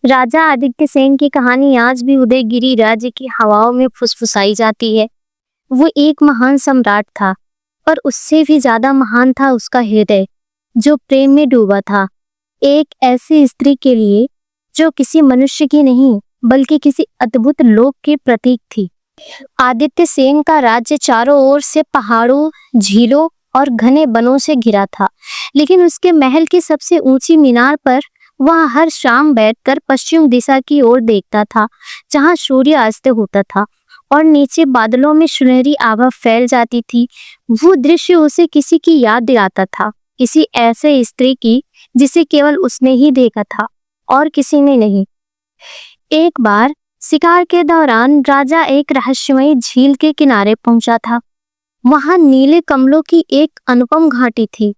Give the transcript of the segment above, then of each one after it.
राजा आदित्य सेन की कहानी आज भी उदयगिरि राज्य की हवाओं में फुसफुसाई जाती है। वो एक महान सम्राट था, पर उससे भी ज्यादा महान था उसका हृदय, जो प्रेम में डूबा था। एक ऐसी स्त्री के लिए जो किसी मनुष्य की नहीं, बल्कि किसी अद्भुत लोक की प्रतीक थी। आदित्य सेन का राज्य चारों ओर से पहाड़ों, झीलों और घने बनों से घिरा था, लेकिन उसके महल की सबसे ऊंची मीनार पर वह हर शाम बैठकर पश्चिम दिशा की ओर देखता था, जहां सूर्य अस्त होता था और नीचे बादलों में सुनहरी आभा फैल जाती थी। वो दृश्य उसे किसी की याद दिलाता था, किसी ऐसे स्त्री की जिसे केवल उसने ही देखा था और किसी ने नहीं। एक बार शिकार के दौरान राजा एक रहस्यमयी झील के किनारे पहुंचा था। वहां नीले कमलों की एक अनुपम घाटी थी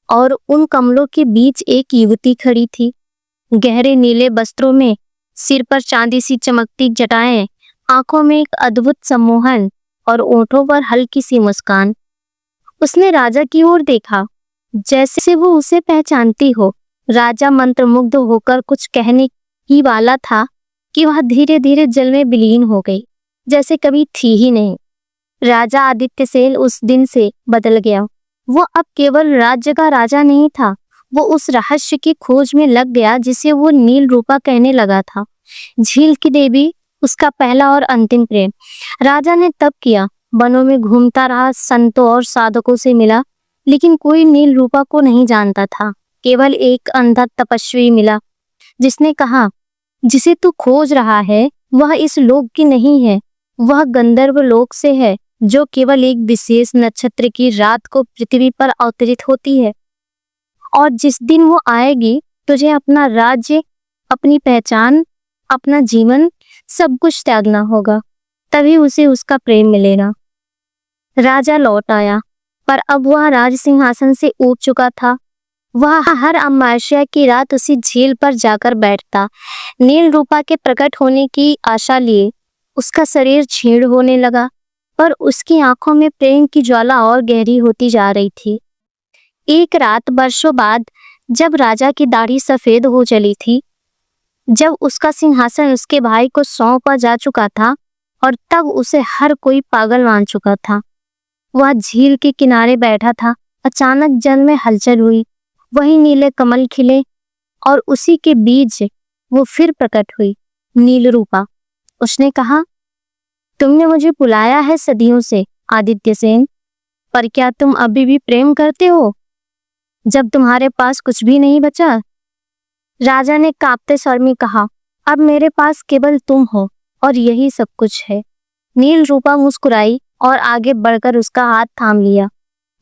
और उन कमलों के बीच एक युवती खड़ी थी, गहरे नीले वस्त्रों में, सिर पर चांदी सी चमकती जटाएं, आंखों में एक अद्भुत सम्मोहन और ओठों पर हल्की सी मुस्कान। उसने राजा की ओर देखा, जैसे वो उसे पहचानती हो। राजा मंत्रमुग्ध होकर कुछ कहने ही वाला था कि वह धीरे धीरे जल में विलीन हो गई, जैसे कभी थी ही नहीं। राजा आदित्य सेन उस दिन से बदल गया। वो अब केवल राज्य का राजा नहीं था, वो उस रहस्य की खोज में लग गया जिसे वो नील रूपा कहने लगा था। झील की देवी, उसका पहला और अंतिम प्रेम। राजा ने तप किया, वनों में घूमता रहा, संतों और साधकों से मिला, लेकिन कोई नील रूपा को नहीं जानता था। केवल एक अंधा तपस्वी मिला, जिसने कहा, जिसे तू खोज रहा है वह इस लोक की नहीं है, वह गंधर्व लोक से है, जो केवल एक विशेष नक्षत्र की रात को पृथ्वी पर अवतरित होती है। और जिस दिन वो आएगी, तुझे अपना राज्य, अपनी पहचान, अपना जीवन, सब कुछ त्यागना होगा, तभी उसे उसका प्रेम मिलेगा। राजा लौट आया, पर अब वह राज सिंहासन से ऊब चुका था। वह हर अमावस्या की रात उसी झील पर जाकर बैठता, नील रूपा के प्रकट होने की आशा लिए। उसका शरीर क्षीण होने लगा, पर उसकी आंखों में प्रेम की ज्वाला और गहरी होती जा रही थी। एक रात वर्षों बाद, जब राजा की दाढ़ी सफेद हो चली थी, जब उसका सिंहासन उसके भाई को सौंपा जा चुका था और तब उसे हर कोई पागल मान चुका था, वह झील के किनारे बैठा था। अचानक जल में हलचल हुई, वही नीले कमल खिले और उसी के बीच वो फिर प्रकट हुई, नील रूपा। उसने कहा, तुमने मुझे बुलाया है सदियों से आदित्य सेन, पर क्या तुम अभी भी प्रेम करते हो जब तुम्हारे पास कुछ भी नहीं बचा? राजा ने कांपते स्वर में कहा, अब मेरे पास केवल तुम हो और यही सब कुछ है। नील रूपा मुस्कुराई और आगे बढ़कर उसका हाथ थाम लिया।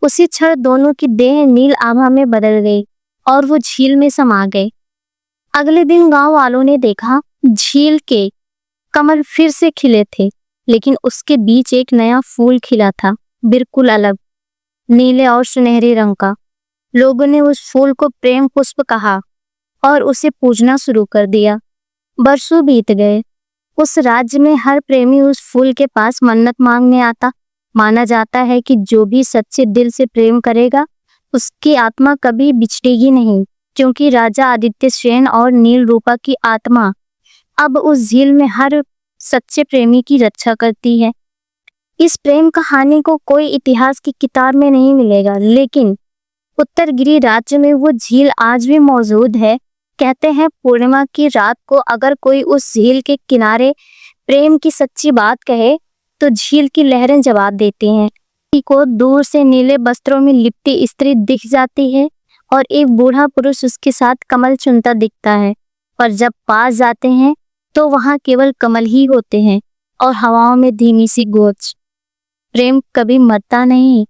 उसी क्षण दोनों की देह नील आभा में बदल गई और वो झील में समा गए। अगले दिन गांव वालों ने देखा, झील के कमल फिर से खिले थे, लेकिन उसके बीच एक नया फूल खिला था, बिल्कुल अलग, नीले और सुनहरे रंग का। लोगों ने उस फूल को प्रेम पुष्प कहा और उसे पूजना शुरू कर दिया। बरसों बीत गए। उस राज्य में हर प्रेमी उस फूल के पास मन्नत मांगने आता। माना जाता है कि जो भी सच्चे दिल से प्रेम करेगा, उसकी आत्मा कभी बिछड़ेगी नहीं, क्योंकि राजा आदित्य सेन और नील रूपा की आत्मा अब उस झील में हर सच्चे प्रेमी की रक्षा करती है। इस प्रेम कहानी को कोई इतिहास की किताब में नहीं मिलेगा, लेकिन उत्तरगिरि राज्य में वो झील आज भी मौजूद है। कहते हैं पूर्णिमा की रात को अगर कोई उस झील के किनारे प्रेम की सच्ची बात कहे, तो झील की लहरें जवाब देती हैं। किसी को दूर से नीले वस्त्रों में लिपटी स्त्री दिख जाती है और एक बूढ़ा पुरुष उसके साथ कमल चुनता दिखता है, पर जब पास जाते हैं तो वहां केवल कमल ही होते हैं और हवाओं में धीमी सी गूंज। प्रेम कभी मरता नहीं,